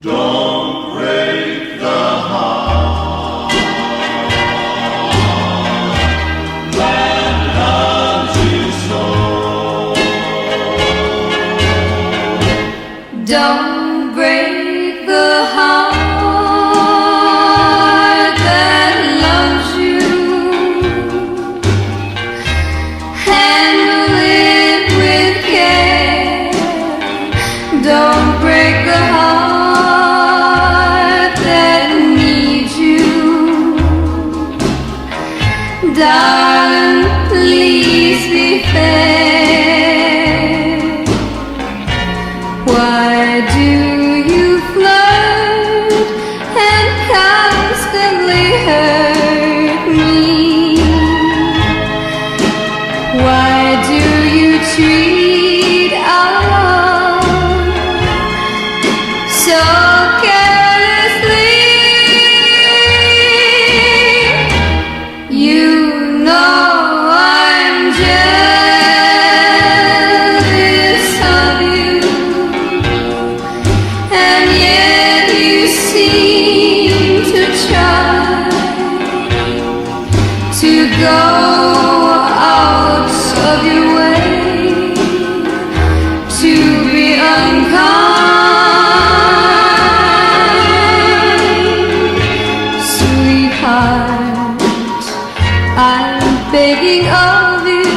Don't break the heart that loves you so. Don't break the heart that loves you. Handle it with care. Don't break the heart that needs you. Darling, please be fair. Why do you flirt and constantly hurt me? Why do you treat our love so carelessly? You know I'm jealous of you, and yet you seem to try to go out of your way to be unkind. Sweetheart, I'm begging of you,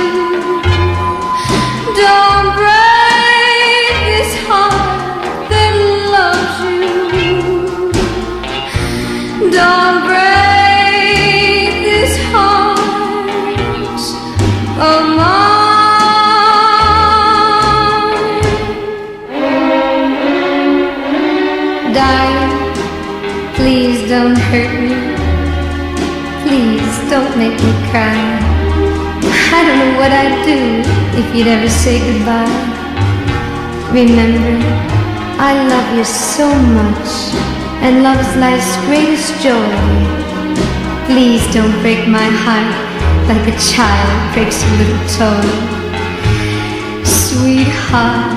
don't break this heart that loves you. Don't break this heart of mine. Darling, please don't hurt me. Please don't make me cry. I don't know what I'd do if you'd ever say goodbye. Remember, I love you so much, and love is life's greatest joy. Please don't break my heart like a child breaks a little toy. Sweetheart,